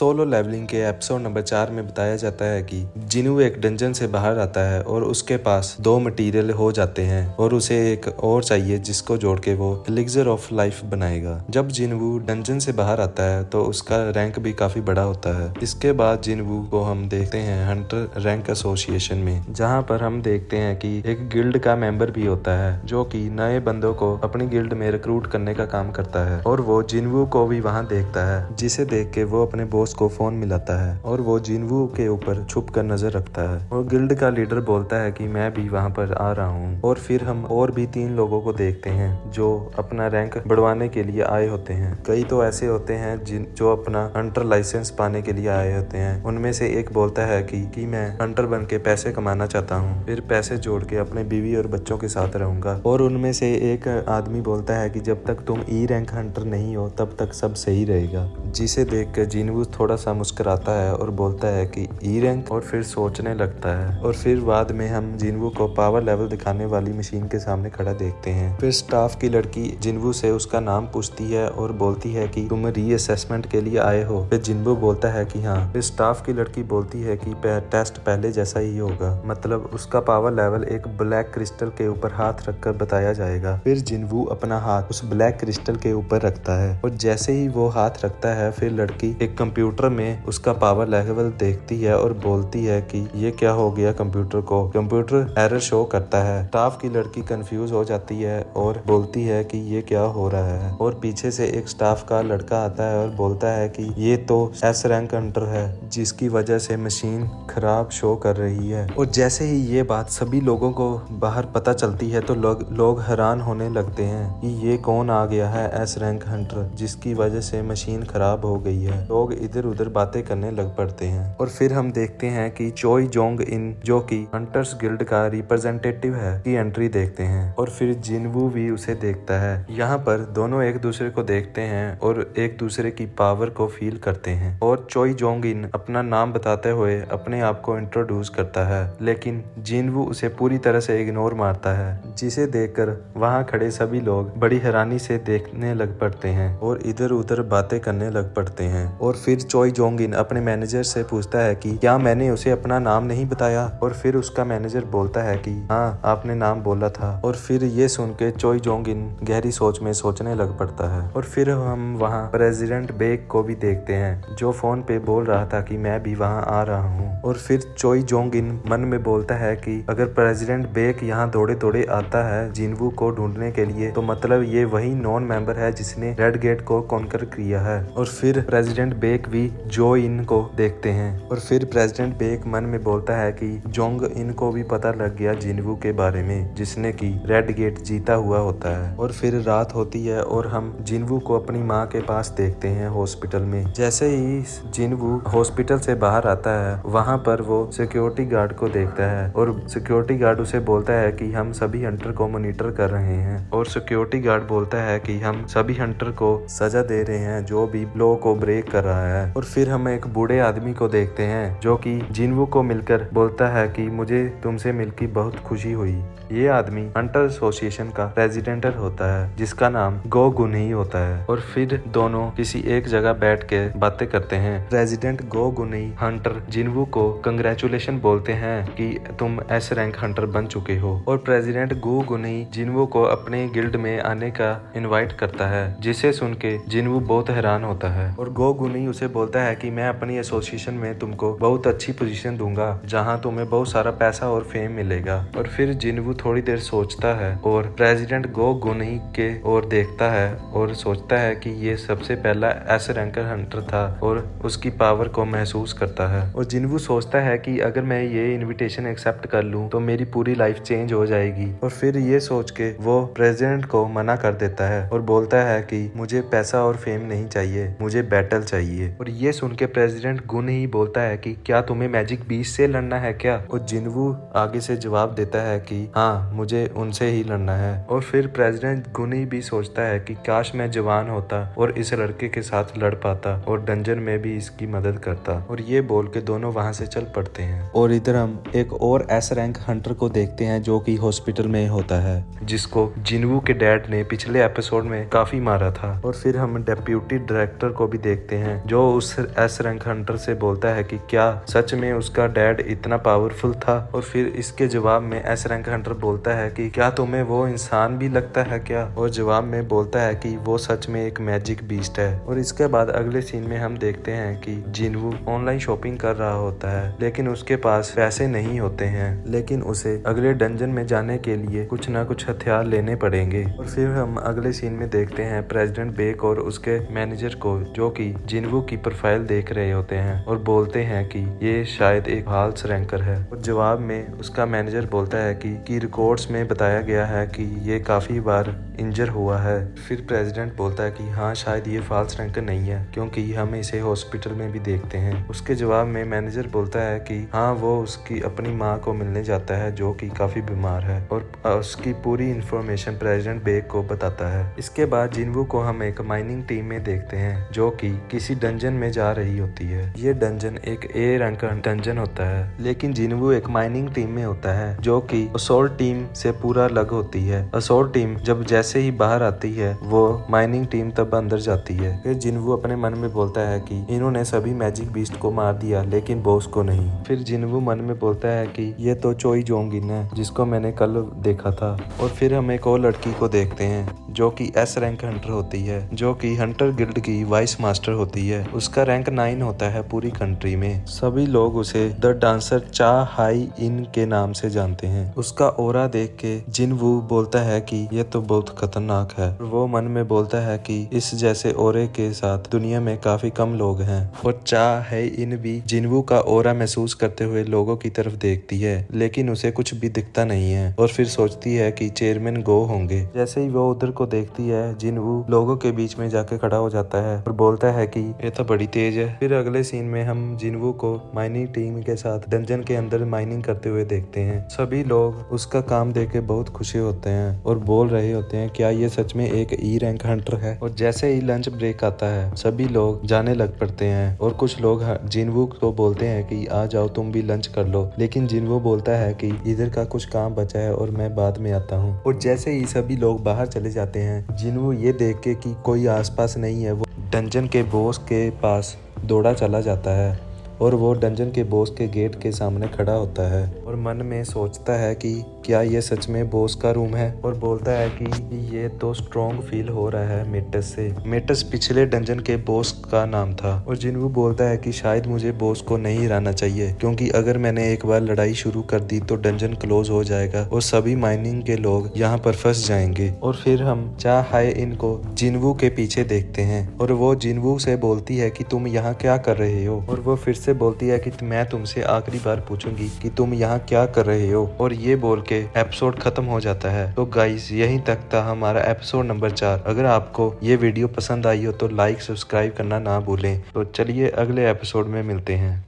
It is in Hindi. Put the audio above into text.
सोलो लेवलिंग के एपिसोड नंबर 4 में बताया जाता है कि जिनवू एक डंजन से बाहर आता है और उसके पास 2 मटेरियल हो जाते हैं और उसे एक और चाहिए जिसको जोड़ के वो एलिक्सर ऑफ लाइफ बनाएगा। जब जिनवू डंजन से बाहर आता है तो उसका रैंक भी काफी बड़ा होता है। इसके बाद जिनवू को हम देखते हैं हंटर रैंक एसोसिएशन में, जहाँ पर हम देखते हैं कि एक गिल्ड का मेंबर भी होता है जो कि नए बंदों को अपनी गिल्ड में रिक्रूट करने का काम करता है और वो जिनवू को भी वहाँ देखता है, जिसे देख के वो अपने बॉस को फोन मिलाता है और वो जिनवू के ऊपर छुप कर नजर रखता है और गिल्ड का लीडर बोलता है कि मैं भी वहाँ पर आ रहा हूँ। और फिर हम और भी 3 लोगों को देखते हैं जो अपना रैंक बढ़वाने के लिए आए होते हैं। कई तो ऐसे होते हैं जो अपना हंटर लाइसेंस पाने के लिए आए होते हैं। उनमें से एक बोलता है कि मैं हंटर बन के पैसे कमाना चाहता हूँ, फिर पैसे जोड़ के अपने बीवी और बच्चों के साथ रहूंगा। और उनमें से एक आदमी बोलता है कि जब तक तुम ई रैंक हंटर नहीं हो तब तक सब सही रहेगा, जिसे देख कर जिनवू थोड़ा सा मुस्कुराता है और बोलता है कि ई रैंक, और फिर सोचने लगता है। और फिर बाद में हम जिनवू को पावर लेवल दिखाने वाली मशीन के सामने खड़ा देखते हैं। फिर स्टाफ की लड़की जिनवू से उसका नाम पूछती है और बोलती है कि तुम रीअसेसमेंट के लिए आए हो। फिर जिनवू बोलता है कि हाँ। फिर स्टाफ की लड़की बोलती है कि टेस्ट पहले जैसा ही होगा, मतलब उसका पावर लेवल एक ब्लैक क्रिस्टल के ऊपर हाथ रखकर बताया जाएगा। फिर जिनवू अपना हाथ उस ब्लैक क्रिस्टल के ऊपर रखता है और जैसे ही वो हाथ रखता है फिर लड़की एक कंप्यूटर में उसका पावर लेवल देखती है और बोलती है कि ये क्या हो गया कंप्यूटर को। कंप्यूटर एरर शो करता है। स्टाफ की लड़की कंफ्यूज हो जाती है और बोलती है कि ये क्या हो रहा है। और पीछे से एक स्टाफ का लड़का आता है और बोलता है कि ये तो एस रैंक हंटर है जिसकी वजह से मशीन खराब शो कर रही है। और जैसे ही ये बात सभी लोगों को बाहर पता चलती है तो लोग हैरान होने लगते हैं कि ये कौन आ गया है एस रैंक हंटर जिसकी वजह से मशीन खराब हो गई है। लोग इधर उधर बातें करने लग पड़ते हैं। और फिर हम देखते हैं कि चोई जोंग इन, जो कि हंटर्स गिल्ड का रिप्रेजेंटेटिव है, की एंट्री देखते हैं और फिर जिनवू भी उसे देखता है। यहाँ पर दोनों एक दूसरे को देखते हैं और एक दूसरे की पावर को फील करते हैं। और चोई जोंग इन अपना नाम बताते हुए अपने आप को इंट्रोड्यूस करता है, लेकिन जिनवू उसे पूरी तरह से इग्नोर मारता है, जिसे देखकर वहाँ खड़े सभी लोग बड़ी हैरानी से देखने लग पड़ते हैं और इधर उधर बातें करने लग पड़ते हैं। और फिर चोई जोंग इन अपने मैनेजर से पूछता है कि क्या मैंने उसे अपना नाम नहीं बताया। और फिर उसका मैनेजर बोलता है कि हाँ, आपने नाम बोला था। और फिर ये सुन के चोई जोंग इन गहरी सोच में सोचने लग पड़ता है। और फिर हम वहाँ प्रेसिडेंट बेक को भी देखते हैं जो फोन पे बोल रहा था कि मैं भी वहाँ आ रहा हूँ। और फिर चोई जोंग इन मन में बोलता है कि अगर प्रेसिडेंट बेक यहाँ दौड़े दौड़े आता है जिनवू को ढूंढने के लिए तो मतलब ये वही नॉन मेंबर है जिसने रेड गेट को कॉन्कर किया है। और फिर प्रेसिडेंट बेक भी जो इन को देखते हैं और फिर प्रेसिडेंट बेक मन में बोलता है कि जोंग इन को भी पता लग गया जिनवू के बारे में जिसने की रेड गेट जीता हुआ होता है। और फिर रात होती है और हम जिनवू को अपनी माँ के पास देखते हैं हॉस्पिटल में। जैसे ही जिनवू हॉस्पिटल से बाहर आता है वहाँ पर वो सिक्योरिटी गार्ड को देखता है और सिक्योरिटी गार्ड उसे बोलता है कि हम सभी हंटर को मॉनिटर कर रहे हैं। और सिक्योरिटी गार्ड बोलता है कि हम सभी हंटर को सजा दे रहे हैं जो भी लॉ को ब्रेक कर रहा है। और फिर हम एक बूढ़े आदमी को देखते हैं जो कि जिनवू को मिलकर बोलता है कि मुझे तुमसे मिलकर बहुत खुशी हुई। ये आदमी हंटर एसोसिएशन का प्रेसिडेंट होता है जिसका नाम गो गुनही होता है। और फिर दोनों किसी एक जगह बैठ के बातें करते हैं। प्रेसिडेंट गो गुनही हंटर जिनवू को कंग्रेचुलेशन बोलते हैं कि तुम एस रैंक हंटर बन चुके हो। और प्रेसिडेंट गो गुनही जिनवू को अपने गिल्ड में आने का इनवाइट करता है, जिसे सुन के जिनवू बहुत हैरान होता है। और गो गुनही उसे बोलता है कि मैं अपनी एसोसिएशन में तुमको बहुत अच्छी पोजीशन दूंगा जहां तुम्हें बहुत सारा पैसा और फेम मिलेगा। और फिर जिनवू थोड़ी देर सोचता है और प्रेसिडेंट गो गुनही के ओर देखता है और सोचता है कि ये सबसे पहला एस रैंकर हंटर था और उसकी पावर को महसूस करता है। और जिनवू सोचता है कि अगर मैं ये इनविटेशन एक्सेप्ट कर लूं तो मेरी पूरी लाइफ चेंज हो जाएगी। और फिर ये सोच के वो प्रेसिडेंट को मना कर देता है और बोलता है कि मुझे पैसा और फेम नहीं चाहिए, मुझे बैटल चाहिए। और ये सुन के प्रेसिडेंट गुन ही बोलता है कि क्या तुम्हें मैजिक बीस्ट से लड़ना है क्या। और जिनवू आगे से जवाब देता है कि हाँ, मुझे उनसे ही लड़ना है। और फिर प्रेसिडेंट गुनी भी सोचता है कि काश मैं जवान होता और इस लड़के के साथ लड़ पाता और डंजन में भी इसकी मदद करता। और ये बोल के दोनों वहां से चल पड़ते हैं। और इधर हम एक और एस रैंक हंटर को देखते हैं जो कि हॉस्पिटल में होता है, जिसको जिनवू के डैड ने पिछले एपिसोड में काफी मारा था। और फिर हम डेप्यूटी डायरेक्टर को भी देखते हैं जो वो उस एस रैंक हंटर से बोलता है कि क्या सच में उसका डैड इतना पावरफुल था। और फिर इसके जवाब में एस रैंक हंटर बोलता है कि क्या तुम्हें वो इंसान भी लगता है क्या। और जवाब में बोलता है कि वो सच में एक मैजिक बीस्ट है। और इसके बाद अगले सीन में हम देखते हैं कि जिनवू ऑनलाइन शॉपिंग कर रहा होता है, लेकिन उसके पास पैसे नहीं होते हैं। लेकिन उसे अगले डंजन में जाने के लिए कुछ ना कुछ हथियार लेने पड़ेंगे। और फिर हम अगले सीन में देखते हैं प्रेसिडेंट बेक और उसके मैनेजर को, जो कि जिनवू की प्रोफाइल देख रहे होते हैं और बोलते हैं कि ये शायद एक हाल्स रैंकर है। और जवाब में उसका मैनेजर बोलता है कि रिकॉर्ड्स में बताया गया है कि ये काफी बार इंजर हुआ है। फिर प्रेसिडेंट बोलता है कि हाँ, शायद ये फॉल्स रैंकर नहीं है, क्योंकि हम इसे हॉस्पिटल में भी देखते हैं। उसके जवाब में मैनेजर बोलता है कि हाँ, वो उसकी अपनी माँ को मिलने जाता है, जो कि काफी बीमार है। और उसकी पूरी इंफॉर्मेशन प्रेसिडेंट बेक को बताता है। इसके बाद जिनवू को हम एक माइनिंग टीम में देखते हैं, जो कि किसी डंजन में जा रही होती है। ये डंजन एक ए रैंक का डंजन होता है, लेकिन जिनवू एक माइनिंग टीम में होता है, जो कि असॉल्ट टीम से पूरा अलग होती है। असॉल्ट टीम जब जैसे ही बाहर आती है, वो माइनिंग टीम तब अंदर जाती है। फिर जिनवू अपने मन में बोलता है कि इन्होंने सभी मैजिक बीस्ट को मार दिया, लेकिन बॉस को नहीं। फिर जिनवू मन में बोलता है कि ये तो चोई जोंगिन है, जिसको मैंने कल देखा था। और फिर हम एक और लड़की को देखते हैं, जो कि एस रैंक हंटर होती है, जो कि हंटर गिल्ड की वाइस मास्टर होती है। उसका रैंक 9 होता है पूरी कंट्री में। सभी लोग उसे द डांसर चा हाई इन के नाम से जानते हैं। उसका ओरा देख के जिनवू बोलता है कि ये तो बहुत खतरनाक है। वो मन में बोलता है कि इस जैसे ओरे के साथ दुनिया में काफी कम लोग हैं। और चा है इन भी जिनवू का ओरा महसूस करते हुए लोगों की तरफ देखती है, लेकिन उसे कुछ भी दिखता नहीं है। और फिर सोचती है कि चेयरमैन गो होंगे। जैसे ही वो उधर को देखती है, जिनवू लोगों के बीच में जाके खड़ा हो जाता है और बोलता है कि ये तो बड़ी तेज है। फिर अगले सीन में हम जिनवू को माइनिंग टीम के साथ डंजन के अंदर माइनिंग करते हुए देखते हैं। सभी लोग उसका काम देख के बहुत खुशी होते हैं और बोल रहे होते हैं, क्या ये सच में एक ई रैंक हंटर है। और जैसे ही लंच ब्रेक आता है, सभी लोग जाने लग पड़ते हैं और कुछ लोग जिनवू को बोलते हैं कि आ जाओ, तुम भी लंच कर लो। लेकिन जिनवू बोलता है कि इधर का कुछ काम बचा है और मैं बाद में आता हूँ। और जैसे ही सभी लोग बाहर चले जाते हैं, जिनवू ये देख के कि कोई आसपास नहीं है, वो डंजन के बॉस के पास दौड़ा चला जाता है। और वो डंजन के बॉस के गेट के सामने खड़ा होता है और मन में सोचता है कि क्या ये सच में बॉस का रूम है। और बोलता है कि ये तो स्ट्रॉन्ग फील हो रहा है मेटस से। मेटस पिछले डंजन के बॉस का नाम था। और जिनवू बोलता है कि शायद मुझे बॉस को नहीं हराना चाहिए, क्योंकि अगर मैंने एक बार लड़ाई शुरू कर दी तो डंजन क्लोज हो जाएगा और सभी माइनिंग के लोग यहाँ पर फंस जाएंगे। और फिर हम चा हाय इनको जिनवू के पीछे देखते हैं और वो जिनवू से बोलती है कि तुम यहाँ क्या कर रहे हो। और वो फिर से बोलती है कि मैं तुमसे आखिरी बार पूछूंगी कि तुम यहाँ क्या कर रहे हो। और ये बोल के एपिसोड खत्म हो जाता है। तो गाइस, यहीं तक था हमारा एपिसोड नंबर 4। अगर आपको ये वीडियो पसंद आई हो तो लाइक सब्सक्राइब करना ना भूलें। तो चलिए अगले एपिसोड में मिलते हैं।